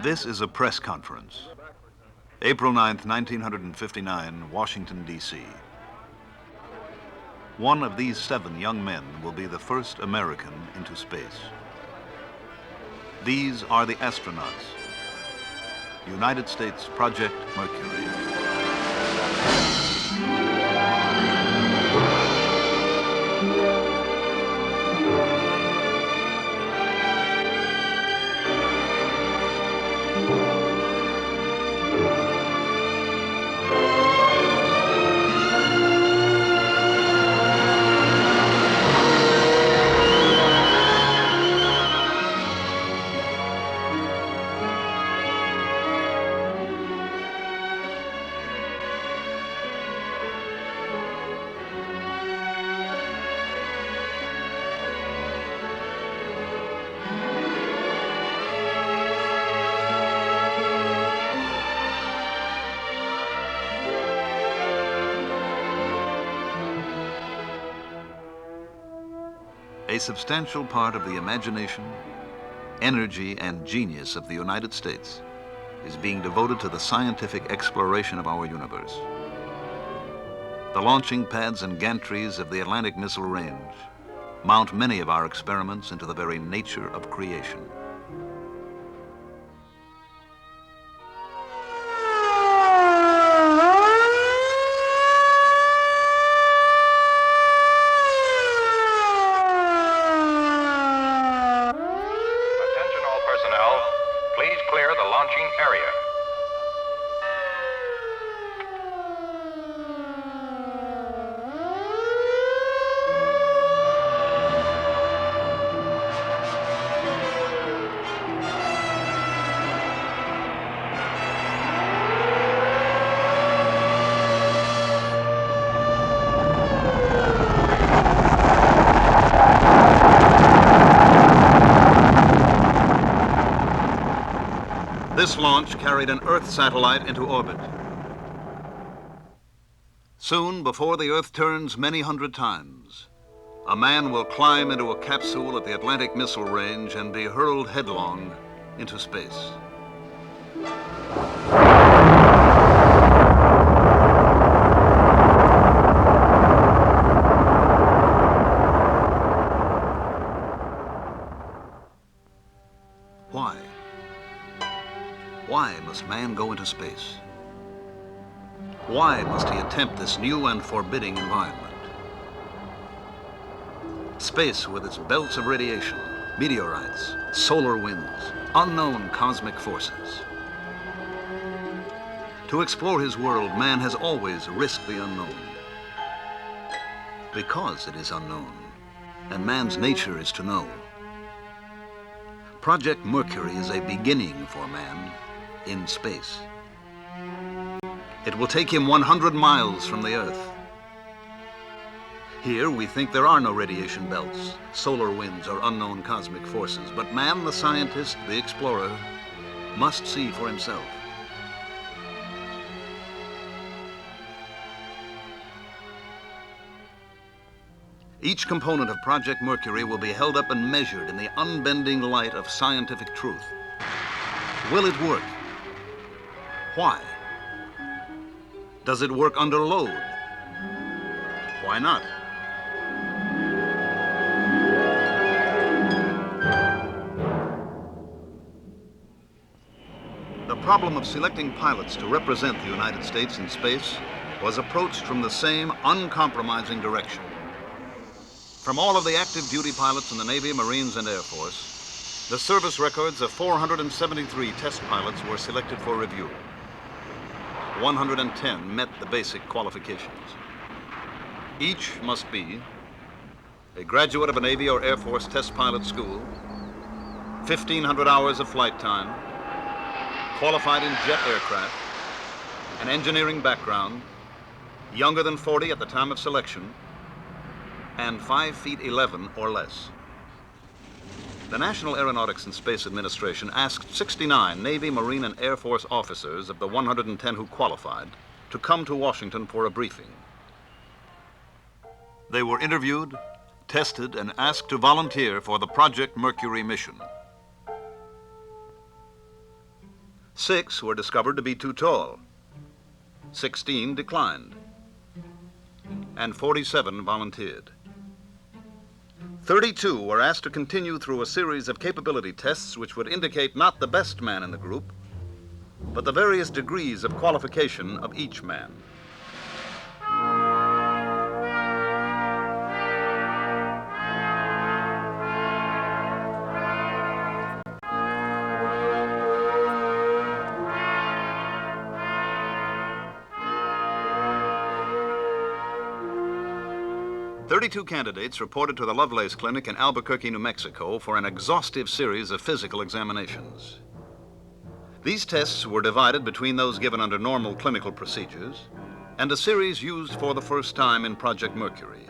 This is a press conference. April 9th, 1959, Washington, D.C. One of these 7 young men will be the first American into space. These are the astronauts. United States Project Mercury. A substantial part of the imagination, energy, and genius of the United States is being devoted to the scientific exploration of our universe. The launching pads and gantries of the Atlantic Missile Range mount many of our experiments into the very nature of creation. Please clear the launching area. This launch carried an Earth satellite into orbit. Soon, before the Earth turns many hundred times, a man will climb into a capsule at the Atlantic Missile Range and be hurled headlong into space. Why? Why must man go into space? Why must he attempt this new and forbidding environment? Space with its belts of radiation, meteorites, solar winds, unknown cosmic forces. To explore his world, man has always risked the unknown. Because it is unknown, and man's nature is to know. Project Mercury is a beginning for man in space. It will take him 100 miles from the Earth. Here we think there are no radiation belts, solar winds, or unknown cosmic forces, but man, the scientist, the explorer, must see for himself. Each component of Project Mercury will be held up and measured in the unbending light of scientific truth. Will it work? Why? Does it work under load? Why not? The problem of selecting pilots to represent the United States in space was approached from the same uncompromising direction. From all of the active duty pilots in the Navy, Marines, and Air Force, the service records of 473 test pilots were selected for review. 110 met the basic qualifications. Each must be a graduate of a Navy or Air Force test pilot school, 1,500 hours of flight time, qualified in jet aircraft, an engineering background, younger than 40 at the time of selection, and 5 feet 11 or less. The National Aeronautics and Space Administration asked 69 Navy, Marine, and Air Force officers of the 110 who qualified to come to Washington for a briefing. They were interviewed, tested, and asked to volunteer for the Project Mercury mission. 6 were discovered to be too tall. 16 declined. And 47 volunteered. 32 were asked to continue through a series of capability tests which would indicate not the best man in the group, but the various degrees of qualification of each man. "32 candidates reported to the Lovelace Clinic in Albuquerque, New Mexico for an exhaustive series of physical examinations. These tests were divided between those given under normal clinical procedures and a series used for the first time in Project Mercury.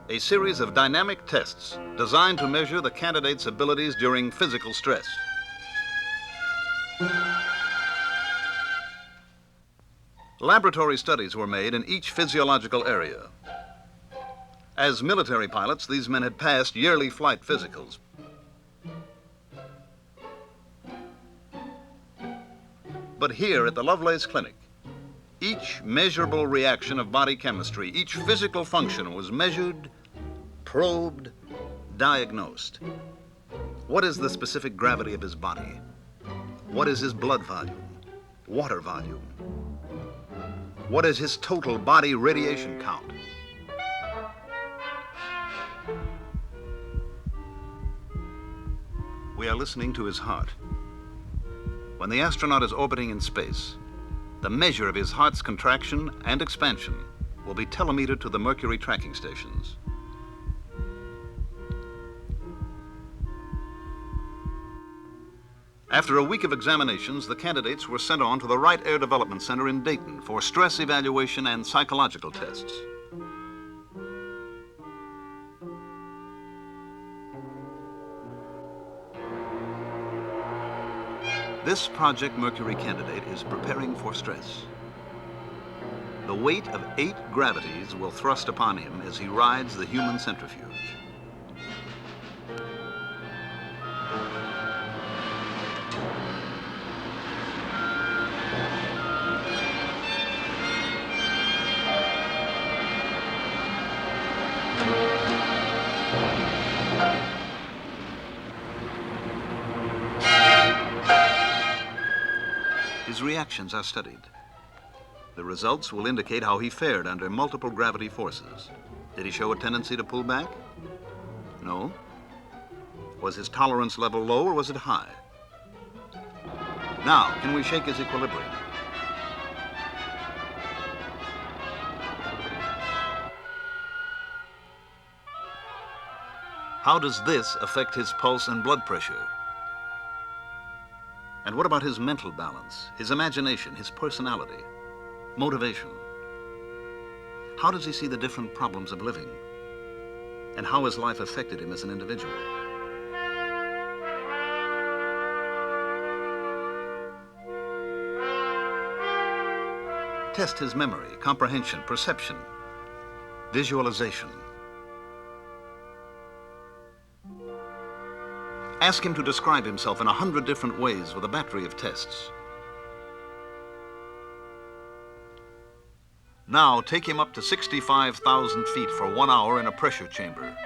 A series of dynamic tests designed to measure the candidates' abilities during physical stress. Laboratory studies were made in each physiological area. As military pilots, these men had passed yearly flight physicals. But here at the Lovelace Clinic, each measurable reaction of body chemistry, each physical function was measured, probed, diagnosed. What is the specific gravity of his body? What is his blood volume, water volume? What is his total body radiation count? We are listening to his heart. When the astronaut is orbiting in space, the measure of his heart's contraction and expansion will be telemetered to the Mercury tracking stations. After a week of examinations, the candidates were sent on to the Wright Air Development Center in Dayton for stress evaluation and psychological tests. This Project Mercury candidate is preparing for stress. The weight of 8 gravities will thrust upon him as he rides the human centrifuge. His reactions are studied. The results will indicate how he fared under multiple gravity forces. Did he show a tendency to pull back? No. Was his tolerance level low or was it high? Now, can we shake his equilibrium? How does this affect his pulse and blood pressure? And what about his mental balance, his imagination, his personality, motivation? How does he see the different problems of living? And how has life affected him as an individual? Test his memory, comprehension, perception, visualization. Ask him to describe himself in 100 different ways with a battery of tests. Now, take him up to 65,000 feet for 1 hour in a pressure chamber.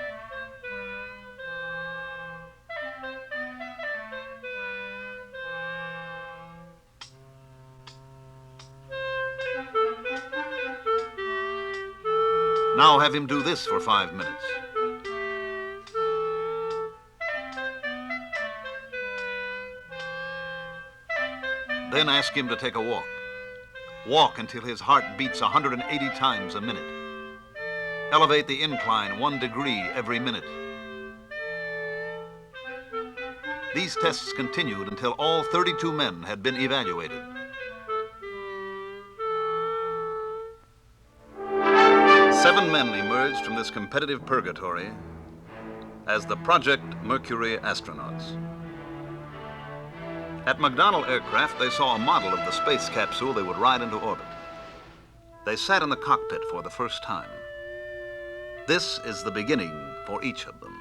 Now have him do this for 5 minutes. Then ask him to take a walk. Walk until his heart beats 180 times a minute. Elevate the incline 1 degree every minute. These tests continued until all 32 men had been evaluated. Seven men emerged from this competitive purgatory as the Project Mercury astronauts. At McDonnell Aircraft, they saw a model of the space capsule they would ride into orbit. They sat in the cockpit for the first time. This is the beginning for each of them.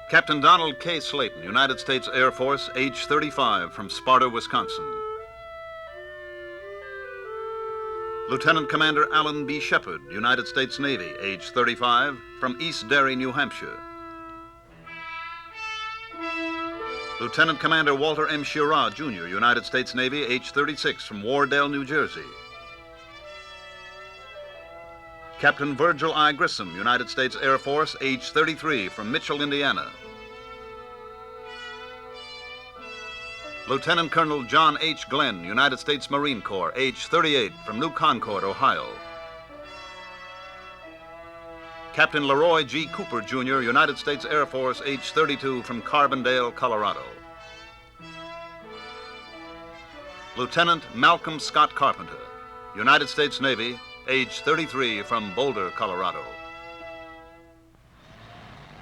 Captain Donald K. Slayton, United States Air Force, age 35, from Sparta, Wisconsin. Lieutenant Commander Alan B. Shepard, United States Navy, age 35, from East Derry, New Hampshire. Lieutenant Commander Walter M. Schirra, Jr., United States Navy, age 36, from Wardell, New Jersey. Captain Virgil I. Grissom, United States Air Force, age 33, from Mitchell, Indiana. Lieutenant Colonel John H. Glenn, United States Marine Corps, age 38, from New Concord, Ohio. Captain Leroy G. Cooper, Jr., United States Air Force, age 32, from Carbondale, Colorado. Lieutenant Malcolm Scott Carpenter, United States Navy, age 33, from Boulder, Colorado.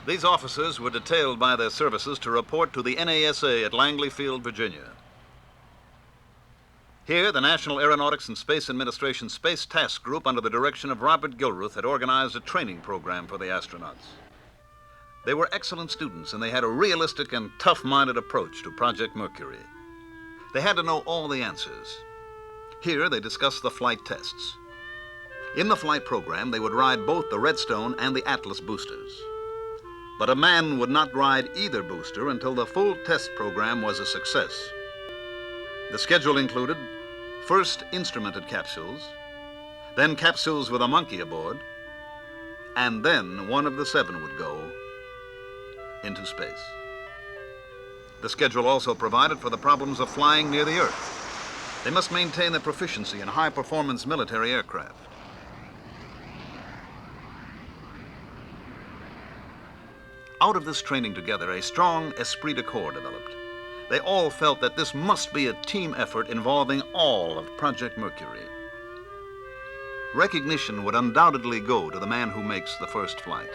These officers were detailed by their services to report to the NASA at Langley Field, Virginia. Here, the National Aeronautics and Space Administration Space Task Group, under the direction of Robert Gilruth, had organized a training program for the astronauts. They were excellent students, and they had a realistic and tough-minded approach to Project Mercury. They had to know all the answers. Here, they discussed the flight tests. In the flight program, they would ride both the Redstone and the Atlas boosters. But a man would not ride either booster until the full test program was a success. The schedule included first instrumented capsules, then capsules with a monkey aboard, and then one of the 7 would go into space. The schedule also provided for the problems of flying near the Earth. They must maintain their proficiency in high-performance military aircraft. Out of this training together, a strong esprit de corps developed. They all felt that this must be a team effort involving all of Project Mercury. Recognition would undoubtedly go to the man who makes the first flight.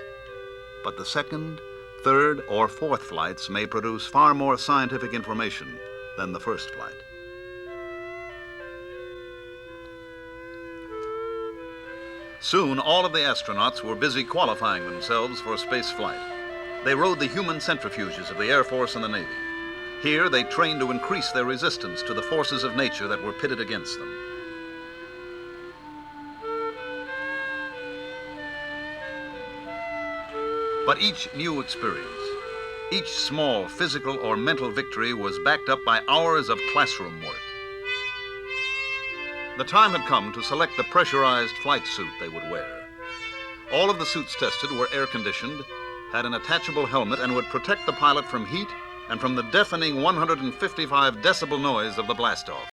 But the second, third, or fourth flights may produce far more scientific information than the first flight. Soon, all of the astronauts were busy qualifying themselves for space flight. They rode the human centrifuges of the Air Force and the Navy. Here, they trained to increase their resistance to the forces of nature that were pitted against them. But each new experience, each small physical or mental victory was backed up by hours of classroom work. The time had come to select the pressurized flight suit they would wear. All of the suits tested were air-conditioned, had an attachable helmet, and would protect the pilot from heat and from the deafening 155 decibel noise of the blastoff.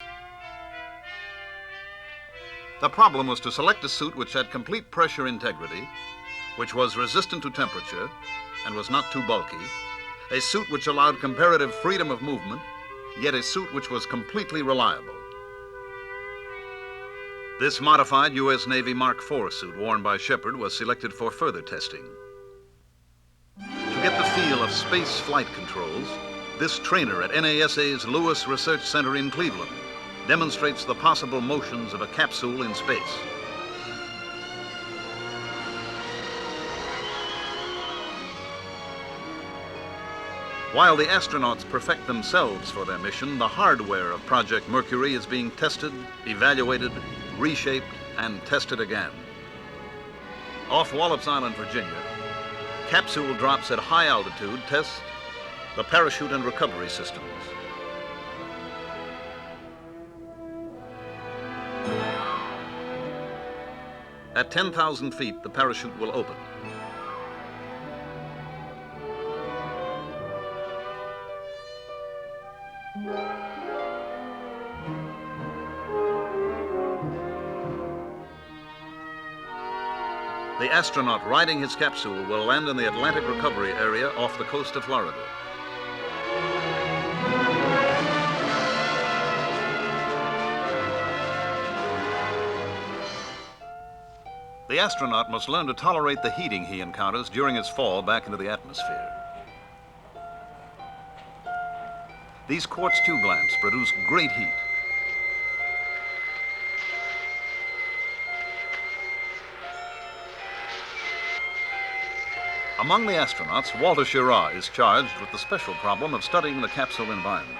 The problem was to select a suit which had complete pressure integrity, which was resistant to temperature and was not too bulky, a suit which allowed comparative freedom of movement, yet a suit which was completely reliable. This modified U.S. Navy Mark IV suit worn by Shepard was selected for further testing. To get the feel of space flight controls, this trainer at NASA's Lewis Research Center in Cleveland demonstrates the possible motions of a capsule in space. While the astronauts perfect themselves for their mission, the hardware of Project Mercury is being tested, evaluated, reshaped, and tested again. Off Wallops Island, Virginia, capsule drops at high altitude test the parachute and recovery systems. At 10,000 feet, the parachute will open. The astronaut riding his capsule will land in the Atlantic recovery area off the coast of Florida. The astronaut must learn to tolerate the heating he encounters during his fall back into the atmosphere. These quartz tube lamps produce great heat. Among the astronauts, Walter Schirra is charged with the special problem of studying the capsule environment.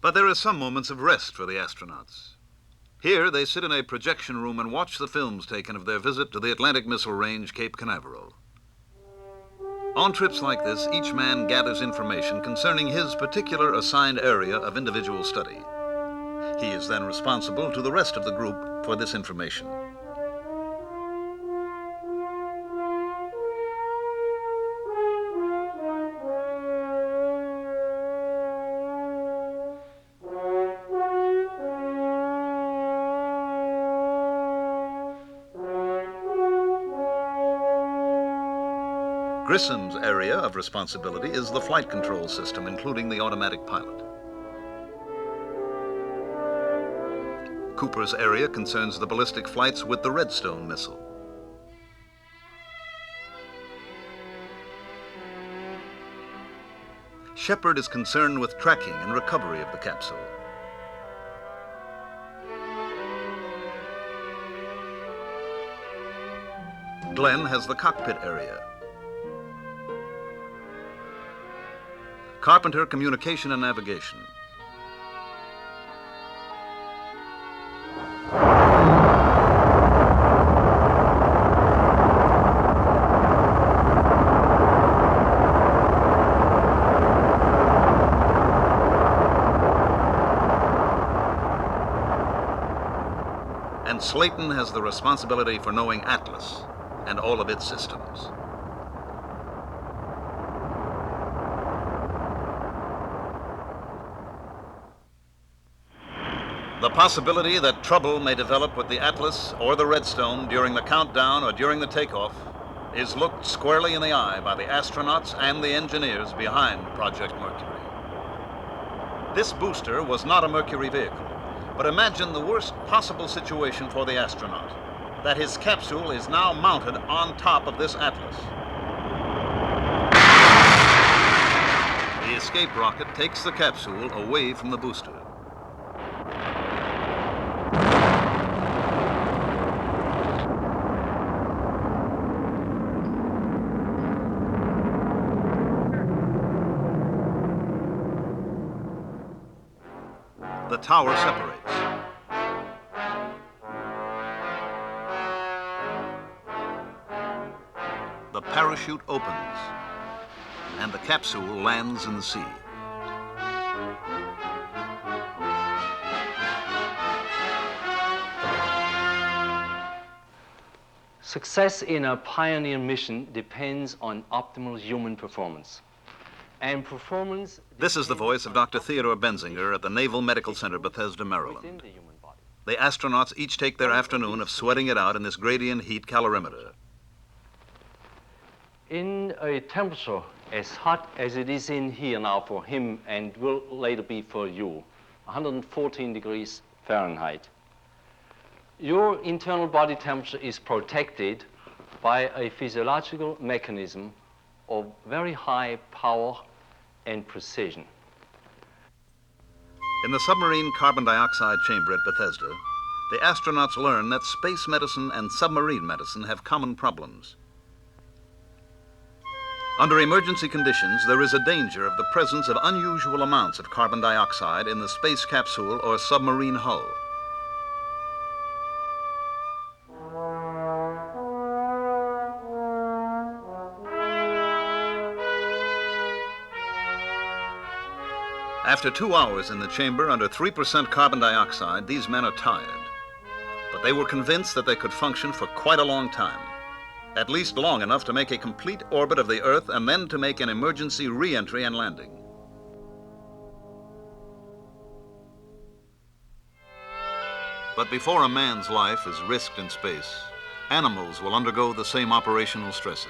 But there are some moments of rest for the astronauts. Here, they sit in a projection room and watch the films taken of their visit to the Atlantic Missile Range, Cape Canaveral. On trips like this, each man gathers information concerning his particular assigned area of individual study. He is then responsible to the rest of the group for this information. Grissom's area of responsibility is the flight control system, including the automatic pilot. Cooper's area concerns the ballistic flights with the Redstone missile. Shepard is concerned with tracking and recovery of the capsule. Glenn has the cockpit area. Carpenter, communication and navigation. And Slayton has the responsibility for knowing Atlas and all of its systems. The possibility that trouble may develop with the Atlas or the Redstone during the countdown or during the takeoff is looked squarely in the eye by the astronauts and the engineers behind Project Mercury. This booster was not a Mercury vehicle, but imagine the worst possible situation for the astronaut, that his capsule is now mounted on top of this Atlas. The escape rocket takes the capsule away from the booster. The tower separates. The parachute opens, and the capsule lands in the sea. Success in a pioneer mission depends on optimal human performance. And performance... This is the voice of Dr. Theodore Benzinger at the Naval Medical Center, Bethesda, Maryland. The astronauts each take their afternoon of sweating it out in this gradient heat calorimeter. In a temperature as hot as it is in here now for him and will later be for you, 114 degrees Fahrenheit, your internal body temperature is protected by a physiological mechanism of very high power and precision. In the submarine carbon dioxide chamber at Bethesda, the astronauts learn that space medicine and submarine medicine have common problems. Under emergency conditions, there is a danger of the presence of unusual amounts of carbon dioxide in the space capsule or submarine hull. After 2 hours in the chamber under 3% carbon dioxide, these men are tired. But they were convinced that they could function for quite a long time. At least long enough to make a complete orbit of the Earth and then to make an emergency re-entry and landing. But before a man's life is risked in space, animals will undergo the same operational stresses.